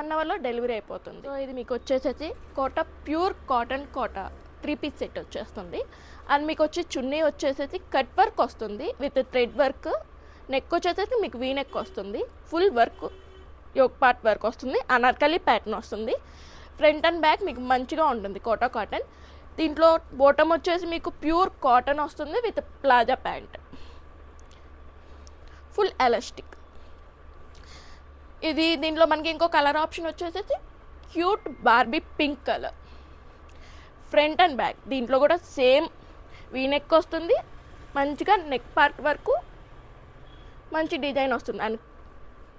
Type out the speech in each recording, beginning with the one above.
1 అవర్లో డెలివరీ అయిపోతుంది. సో ఇది మీకు వచ్చేసేసి Kota pure cotton Kota 3 piece set వచ్చేస్తుంది. అండ్ మీకు వచ్చి చున్నీ వచ్చేసేసి కట్ వర్క్ వస్తుంది విత్ థ్రెడ్ వర్క్. నెక్ వచ్చేసేసి మీకు వీ నెక్ వస్తుంది, full work yoke part work వస్తుంది, అనార్కలి ప్యాటర్న్ వస్తుంది. ఫ్రంట్ అండ్ బ్యాక్ మీకు మంచిగా ఉంటుంది కోటా కాటన్. దీంట్లో బాటమ్ వచ్చేసి మీకు ప్యూర్ కాటన్ వస్తుంది with palazzo pant, full elastic. ఇది దీంట్లో మనకి ఇంకో కలర్ ఆప్షన్ వచ్చేసేసి cute Barbie pink colour. Front and back దీంట్లో కూడా సేమ్ వీ నెక్ వస్తుంది, మంచిగా నెక్ పార్ట్ వరకు మంచి డిజైన్ వస్తుంది అండ్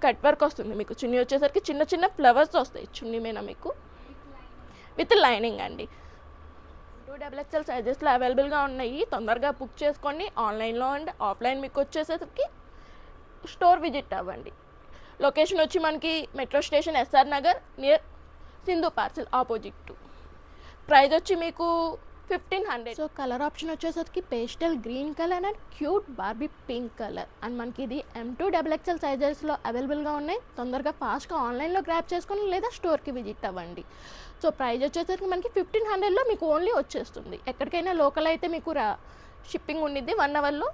కట్ వర్క్ వస్తుంది. మీకు చున్నీ వచ్చేసరికి చిన్న చిన్న ఫ్లవర్స్ వస్తాయి చున్నీ మీద మీకు విత్ లైనింగ్ అండి. 2XXL సైజెస్లో అవైలబుల్గా ఉన్నాయి, తొందరగా బుక్ చేసుకోండి. ఆన్లైన్లో అండ్ ఆఫ్లైన్ మీకు వచ్చేసరికి స్టోర్ విజిట్ అవ్వండి. లొకేషన్ వచ్చి మనకి metro station SR Nagar near Sindhu parcel opposite to. Price వచ్చి మీకు 1500. సో కలర్ ఆప్షన్ వచ్చేసరికి pastel green colour and cute Barbie pink colour. And మనకి ఇది M2XXL సైజెస్లో అవైలబుల్గా ఉన్నాయి. తొందరగా ఫాస్ట్గా ఆన్లైన్లో గ్రాప్ చేసుకొని లేదా స్టోర్కి విజిట్ అవ్వండి. సో ప్రైస్ వచ్చేసరికి మనకి 1500లో మీకు ఓన్లీ వచ్చేస్తుంది. ఎక్కడికైనా లోకల్ అయితే మీకు షిప్పింగ్ ఉండిద్ది 1 అవర్లో,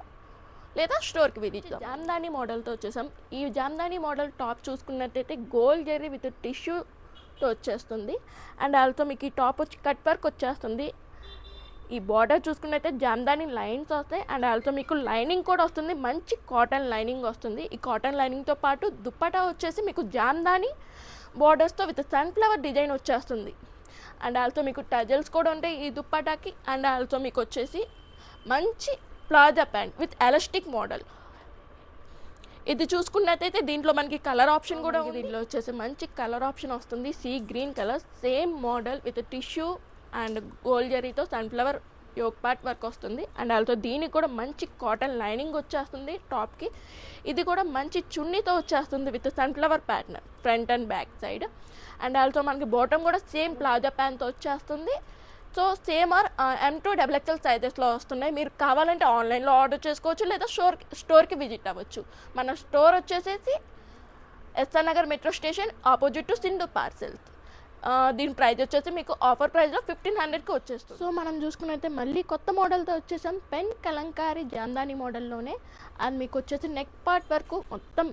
లేదా స్టోర్కి విజిట్. జామ్దాని మోడల్తో వచ్చేసాం. ఈ జామ్దాని మోడల్ టాప్ చూసుకున్నట్టయితే గోల్డ్ జెర్రీ విత్ టిష్యూతో వచ్చేస్తుంది. అండ్ ఆల్సో మీకు ఈ టాప్ వచ్చి కట్ వర్క్ వచ్చేస్తుంది. ఈ బార్డర్ చూసుకున్నట్టయితే జామ్దాని లైన్స్ వస్తాయి అండ్ ఆల్సో మీకు లైనింగ్ కూడా వస్తుంది, మంచి కాటన్ లైనింగ్ వస్తుంది. ఈ కాటన్ లైనింగ్తో పాటు దుప్పటా వచ్చేసి మీకు జామ్దాని బార్డర్స్తో విత్ సన్ఫ్లవర్ డిజైన్ వచ్చేస్తుంది. అండ్ ఆల్సో మీకు టజల్స్ కూడా ఉంటాయి ఈ దుప్పటాకి. అండ్ ఆల్సో మీకు వచ్చేసి మంచి plaza pant with elastic model. ఇది చూసుకున్నట్టయితే దీంట్లో మనకి కలర్ ఆప్షన్ కూడా ఉంది. దీంట్లో వచ్చేసి మంచి కలర్ ఆప్షన్ వస్తుంది, sea green colour, same model with tissue and gold జరీతో సన్ఫ్లవర్ యోక్ పార్ట్ వర్క్ వస్తుంది. అండ్ ఆల్సో దీనికి కూడా మంచి కాటన్ లైనింగ్ వచ్చేస్తుంది టాప్కి. ఇది కూడా మంచి చున్నీతో వచ్చేస్తుంది with sunflower pattern front and back side. And also మనకి బాటమ్ కూడా సేమ్ ప్లాజా ప్యాంట్తో వచ్చేస్తుంది. సో సేమ్ ఆర్ M2XXL సైజెస్లో వస్తున్నాయి. మీరు కావాలంటే ఆన్లైన్లో ఆర్డర్ చేసుకోవచ్చు లేదా స్టోర్కి విజిట్ అవ్వచ్చు. మన స్టోర్ వచ్చేసేసి SR Nagar metro station opposite to Sindhu parcels. దీని ప్రైస్ వచ్చేసి మీకు ఆఫర్ ప్రైస్లో 1500కి వచ్చేస్తుంది. సో మనం చూసుకున్నైతే మళ్ళీ కొత్త మోడల్తో వచ్చేసాం, పెన్ కలంకారీ జామ్దాని మోడల్లోనే. అది మీకు వచ్చేసి నెక్ పార్ట్ వరకు మొత్తం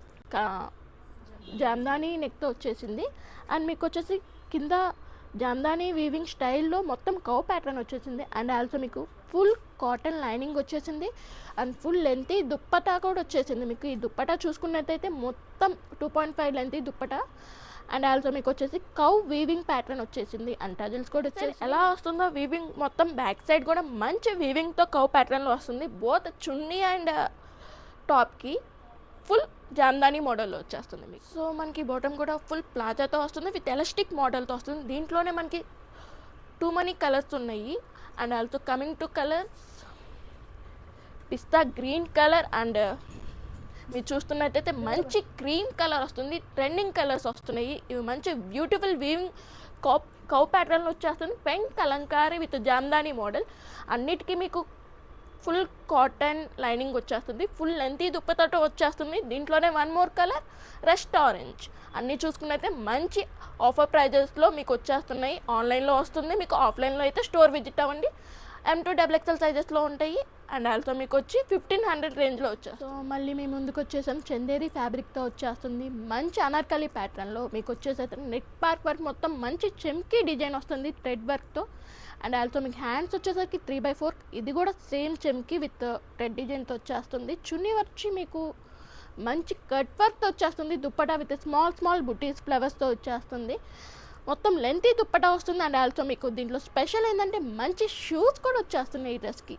జామ్దాని నెక్తో వచ్చేసింది. అండ్ మీకు వచ్చేసి కింద జామ్దాని వీవింగ్ స్టైల్లో మొత్తం కౌ ప్యాటర్న్ వచ్చేసింది. అండ్ ఆల్సో మీకు ఫుల్ కాటన్ లైనింగ్ వచ్చేసింది అండ్ ఫుల్ లెంతీ దుప్పటా కూడా వచ్చేసింది. మీకు ఈ దుప్పటా చూసుకున్నట్టయితే మొత్తం 2.5 లెంతీ దుప్పటా. అండ్ ఆల్సో మీకు వచ్చేసి కౌ వీవింగ్ ప్యాటర్న్ వచ్చేసింది అండ్ టజల్స్ కూడా వచ్చేసి ఎలా వస్తుందో వీవింగ్ మొత్తం బ్యాక్ సైడ్ కూడా మంచి వీవింగ్తో కౌ ప్యాటర్న్లో వస్తుంది. బోత్ చున్నీ అండ్ టాప్కి ఫుల్ జామ్దాని మోడల్లో వచ్చేస్తుంది మీకు. సో మనకి బాటమ్ కూడా ఫుల్ ప్లాజాతో వస్తుంది విత్ ఎలాస్టిక్ మోడల్తో వస్తుంది. దీంట్లోనే మనకి 2 మనీ కలర్స్ ఉన్నాయి. And also coming to colours pista green colour and మీరు చూస్తున్నట్టయితే మంచి క్రీమ్ కలర్ వస్తుంది, ట్రెండింగ్ కలర్స్ వస్తున్నాయి. ఇవి మంచి బ్యూటిఫుల్ వీవింగ్ కౌ ప్యాటర్న్లో వచ్చేస్తుంది. Pen Kalamkari with Jamdani model. అన్నిటికీ మీకు ఫుల్ కాటన్ లైనింగ్ వచ్చేస్తుంది, ఫుల్ లెంతీ దుప్పతోటి వచ్చేస్తుంది. దీంట్లోనే 1 మోర్ కలర్ రస్ట్ ఆరెంజ్. అన్నీ చూసుకున్నైతే మంచి ఆఫర్ ప్రైజెస్లో మీకు వచ్చేస్తున్నాయి. ఆన్లైన్లో వస్తుంది, మీకు ఆఫ్లైన్లో అయితే స్టోర్ విజిట్ అవ్వండి. M2XXL సైజెస్లో ఉంటాయి. అండ్ ఆల్సో మీకు వచ్చి 1500 రేంజ్లో వచ్చేస్తుంది. సో మళ్ళీ మేము ముందుకు వచ్చేసాం, చందేరి ఫ్యాబ్రిక్తో వచ్చేస్తుంది మంచి అనార్కలి ప్యాటర్న్లో. మీకు వచ్చేసైతే నెక్ పార్ట్ వర్క్ మొత్తం మంచి చెమ్కీ డిజైన్ వస్తుంది థ్రెడ్ వర్క్తో. అండ్ ఆల్సో మీకు హ్యాండ్స్ వచ్చేసరికి 3/4, ఇది కూడా సేమ్ చెమ్కీ విత్ థ్రెడ్ డిజైన్తో వచ్చేస్తుంది. చున్నీ వచ్చి మీకు మంచి కట్ వర్క్తో వచ్చేస్తుంది. దుప్పటా విత్ స్మాల్ బుటీస్ ఫ్లవర్స్తో వచ్చేస్తుంది. మొత్తం లెంతీ దుప్పటా వస్తుంది. అండ్ ఆల్సో మీకు దీంట్లో స్పెషల్ ఏంటంటే మంచి షూస్ కూడా వచ్చేస్తున్నాయి ఈ డ్రెస్కి.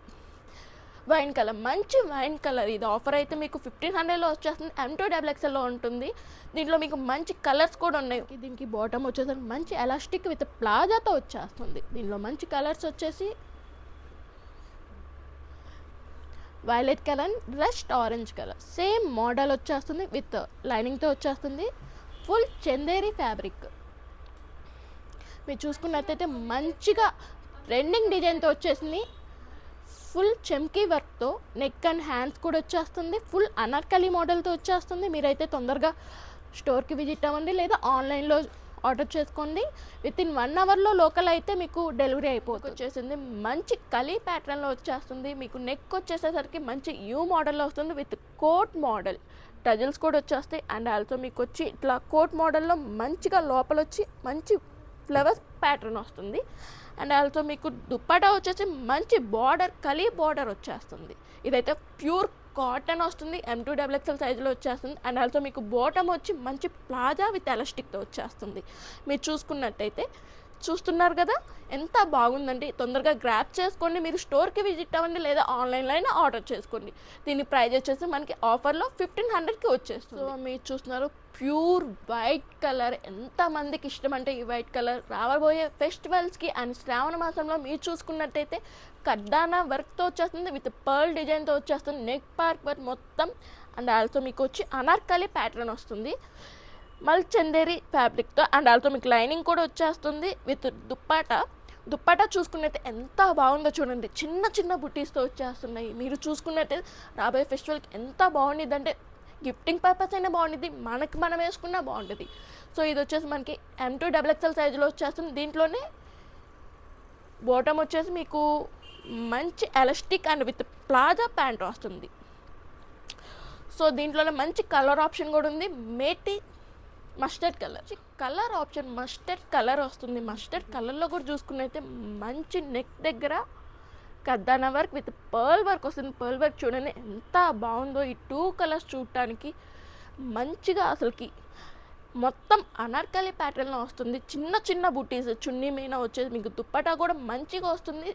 వైన్ కలర్, మంచి వైన్ కలర్. ఇది ఆఫర్ అయితే మీకు 1500లో వచ్చేస్తుంది. M2XXLలో ఉంటుంది. దీంట్లో మీకు మంచి కలర్స్ కూడా ఉన్నాయి. దీనికి బాటమ్ వచ్చేసరికి మంచి ఎలాస్టిక్ విత్ ప్లాజాతో వచ్చేస్తుంది. దీనిలో మంచి కలర్స్ వచ్చేసి violet colour, rust orange colour, same model వచ్చేస్తుంది విత్ లైనింగ్తో వచ్చేస్తుంది. Full Chanderi fabric. మీరు చూసుకున్నట్టయితే మంచిగా ట్రెండింగ్ డిజైన్తో వచ్చేసింది. ఫుల్ చెమ్కీ వర్క్తో నెక్ అండ్ హ్యాండ్స్ కూడా వచ్చేస్తుంది. ఫుల్ అనార్కలి మోడల్తో వచ్చేస్తుంది. మీరైతే తొందరగా స్టోర్కి విజిట్ అవ్వండి లేదా ఆన్లైన్లో ఆర్డర్ చేసుకోండి. విత్ ఇన్ 1 అవర్లో లోకల్ అయితే మీకు డెలివరీ అయిపోతుంది. వచ్చేసింది మంచి కలీ ప్యాటర్న్లో వచ్చేస్తుంది. మీకు నెక్ వచ్చేసేసరికి మంచి యూ మోడల్లో వస్తుంది విత్ కోట్ మోడల్. టజల్స్ కూడా వచ్చేస్తాయి. అండ్ ఆల్సో మీకు వచ్చి ఇట్లా కోట్ మోడల్లో మంచిగా లోపల వచ్చి మంచి ఫ్లవర్స్ ప్యాటర్న్ వస్తుంది. అండ్ ఆల్సో మీకు దుప్పటా వచ్చేసి మంచి బార్డర్ కలీ బార్డర్ వచ్చేస్తుంది. ఇదైతే ప్యూర్ కాటన్ వస్తుంది. M2XXL సైజులో వచ్చేస్తుంది. అండ్ ఆల్సో మీకు బాటమ్ వచ్చి మంచి ప్లాజా విత్ ఎలాస్టిక్తో వచ్చేస్తుంది. మీరు చూసుకున్నట్టయితే చూస్తున్నారు కదా ఎంత బాగుందండి. తొందరగా గ్రాప్ చేసుకోండి. మీరు స్టోర్కి విజిట్ అవ్వండి లేదా ఆన్లైన్లో అయినా ఆర్డర్ చేసుకోండి. దీని ప్రైస్ వచ్చేసి మనకి ఆఫర్లో 1500కి వచ్చేస్తుంది. సో మీరు చూస్తున్నారు ప్యూర్ వైట్ కలర్. ఎంతమందికి ఇష్టం అంటే ఈ వైట్ కలర్. రాబోయే ఫెస్టివల్స్కి అండ్ శ్రావణ మాసంలో మీరు చూసుకున్నట్టయితే కడ్డానా వర్క్తో వచ్చేస్తుంది విత్ పర్ల్ డిజైన్తో వచ్చేస్తుంది. నెక్ పార్ట్ వర్క్ మొత్తం. అండ్ ఆల్సో మీకు వచ్చి అనార్కలి ప్యాటర్న్ వస్తుంది మల్ చందేరి ఫ్యాబ్రిక్తో. అండ్ ఆల్సో మీకు లైనింగ్ కూడా వచ్చేస్తుంది విత్ దుప్పాటా చూసుకున్నట్టే ఎంత బాగుందో చూడండి. చిన్న చిన్న బుటీస్తో వచ్చేస్తున్నాయి. మీరు చూసుకున్నట్టే రాబోయే ఫెస్టివల్కి ఎంత బాగుండిద్ది అంటే గిఫ్టింగ్ పర్పస్ అయినా బాగుంటుంది, మనకి మనం వేసుకున్నా బాగుంటుంది. సో ఇది వచ్చేసి మనకి M2XXL సైజులో వచ్చేస్తుంది. దీంట్లోనే బాటమ్ వచ్చేసి మీకు మంచి elastic and with palazzo pant వస్తుంది. సో దీంట్లోనే మంచి కలర్ ఆప్షన్ కూడా ఉంది. మేటి mustard colour option mustard colour వస్తుంది. మస్టర్డ్ కలర్లో కూడా చూసుకున్నైతే మంచి నెక్ దగ్గర కద్దానా వర్క్ విత్ పర్ల్ వర్క్ వస్తుంది. పర్ల్ వర్క్ చూడండి ఎంత బాగుందో. ఈ 2 కలర్స్ చూడటానికి మంచిగా అసలుకి మొత్తం అనార్కలి ప్యాటర్న్లో వస్తుంది. చిన్న చిన్న బుటీస్ చున్నీ మీద వచ్చేది. మీకు దుప్పటా కూడా మంచిగా వస్తుంది.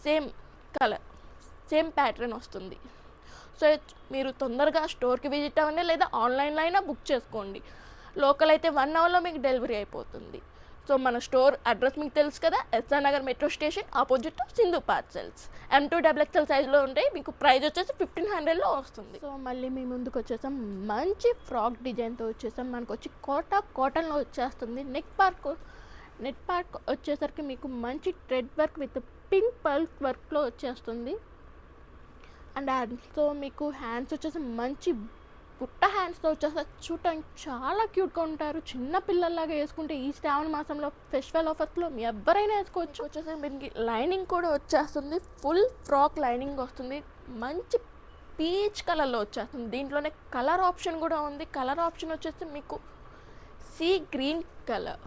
సేమ్ కలర్ సేమ్ ప్యాటర్న్ వస్తుంది. సో మీరు తొందరగా స్టోర్కి విజిట్ అవ్వండి లేదా ఆన్లైన్లో అయినా బుక్ చేసుకోండి. లోకల్ అయితే 1 అవర్లో మీకు డెలివరీ అయిపోతుంది. సో మన స్టోర్ అడ్రస్ మీకు తెలుసు కదా, SR Nagar metro station opposite Sindhu parcels. M2XXL సైజులో ఉంటాయి. మీకు ప్రైస్ వచ్చేసి 1500లో వస్తుంది. సో మళ్ళీ మీ ముందుకు వచ్చేసాం మంచి ఫ్రాక్ డిజైన్తో వచ్చేసాం. మనకు వచ్చి కాటన్లో వచ్చేస్తుంది. నెక్ పార్ట్ వచ్చేసరికి మీకు మంచి thread work with pink pearl వర్క్లో వచ్చేస్తుంది. అండ్ ఆల్సో మీకు హ్యాండ్స్ వచ్చేసి మంచి పుట్ట హ్యాండ్స్తో వచ్చేస్తారు. చూడటానికి చాలా క్యూట్గా ఉంటారు. చిన్న పిల్లల్లాగా వేసుకుంటే ఈ శ్రావణ మాసంలో ఫెస్టివల్ ఆఫర్స్లో మీ ఎవరైనా వేసుకోవచ్చు. వచ్చేసి మీకు లైనింగ్ కూడా వచ్చేస్తుంది. ఫుల్ ఫ్రాక్ లైనింగ్ వస్తుంది. మంచి పీచ్ కలర్లో వచ్చేస్తుంది. దీంట్లోనే కలర్ ఆప్షన్ కూడా ఉంది. కలర్ ఆప్షన్ వచ్చేసి మీకు సీ గ్రీన్ కలర్.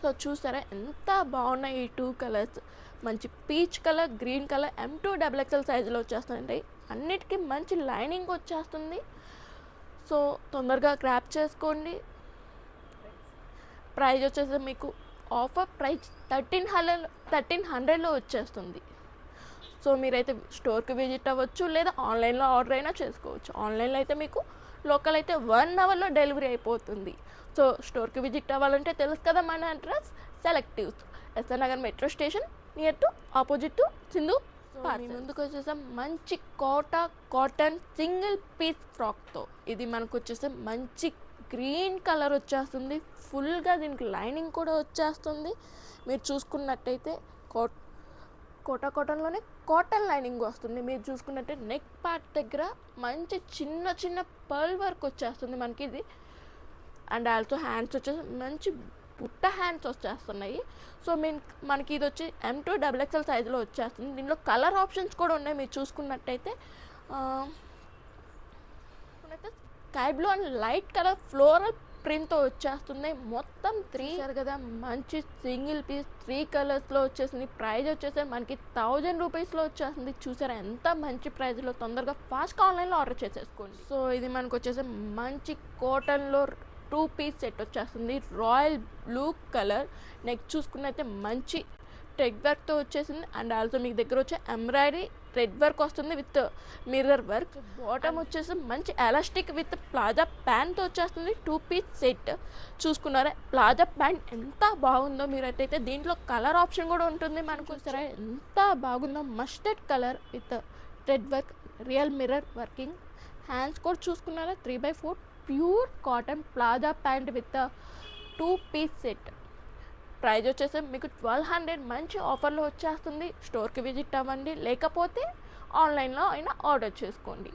సో చూసారా ఎంత బాగున్నాయి ఈ 2 కలర్స్. మంచి peach colour, green colour M2XXL సైజులో వచ్చేస్తుంటాయి. అన్నిటికీ మంచి లైనింగ్ వచ్చేస్తుంది. సో తొందరగా గ్రాప్ చేసుకోండి. ప్రైస్ వచ్చేసి మీకు ఆఫర్ ప్రైస్ 1300లో వచ్చేస్తుంది. సో మీరైతే స్టోర్కి విజిట్ అవ్వచ్చు లేదా ఆన్లైన్లో ఆర్డర్ అయినా చేసుకోవచ్చు. ఆన్లైన్లో అయితే మీకు లోకల్ అయితే 1 అవర్లో డెలివరీ అయిపోతుంది. సో స్టోర్కి విజిట్ అవ్వాలంటే తెలుసు కదా మన address Selectives, SR Nagar metro station near to opposite to Sindhu. మీ ముందుకు వచ్చేసాం మంచి కాటన్ సింగిల్ పీస్ ఫ్రాక్తో. ఇది మనకు వచ్చేసి మంచి గ్రీన్ కలర్ వచ్చేస్తుంది. ఫుల్గా దీనికి లైనింగ్ కూడా వచ్చేస్తుంది. మీరు చూసుకున్నట్టయితే కాటన్లోనే కాటన్ లైనింగ్ వస్తుంది. మీరు చూసుకున్నట్టే నెక్ పార్ట్ దగ్గర మంచి చిన్న చిన్న పర్ల్ వర్క్ వచ్చేస్తుంది మనకి ఇది. అండ్ ఆల్సో హ్యాండ్స్ వచ్చేసి మంచి పుట్ట హ్యాండ్స్ వచ్చేస్తున్నాయి. సో మనకి ఇది వచ్చి M2XXL సైజులో వచ్చేస్తుంది. దీనిలో కలర్ ఆప్షన్స్ కూడా ఉన్నాయి. మీరు చూసుకున్నట్టయితే sky blue and light colour floral ప్రింట్తో వచ్చేస్తుంది. మొత్తం 3 కదా మంచి సింగిల్ పీస్ 3 కలర్స్లో వచ్చేసింది. ప్రైస్ వచ్చేసి మనకి 1000 రూపీస్లో వచ్చేస్తుంది. చూసారా ఎంత మంచి ప్రైస్లో. తొందరగా ఫాస్ట్గా ఆన్లైన్లో ఆర్డర్ చేసేసుకోండి. సో ఇది మనకు వచ్చేసి మంచి కాటన్లో 2 పీస్ సెట్ వచ్చేస్తుంది. Royal blue colour. నెక్స్ట్ చూసుకున్నైతే మంచి థ్రెడ్ వర్క్తో వచ్చేసింది. అండ్ ఆల్సో మీకు దగ్గర వచ్చే ఎంబ్రాయిడరీ థ్రెడ్ వర్క్ వస్తుంది విత్ మిర్రర్ వర్క్. బాటమ్ వచ్చేసి మంచి ఎలాస్టిక్ విత్ ప్లాజా ప్యాంట్తో వచ్చేస్తుంది. 2 పీస్ సెట్ చూసుకున్నారా. ప్లాజా ప్యాంట్ ఎంత బాగుందో. మీరైతే దీంట్లో కలర్ ఆప్షన్ కూడా ఉంటుంది మనకు. సరే ఎంత బాగుందో. Mustard colour with thread work, real mirror working. Hands కూడా చూసుకున్నారా 3/4 pure cotton palazzo pant with 2 piece set. Price వచ్చేసి మీకు 1200 మంచి ఆఫర్లో వచ్చేస్తుంది. స్టోర్కి విజిట్ అవ్వండి లేకపోతే ఆన్లైన్లో అయినా ఆర్డర్ చేసుకోండి.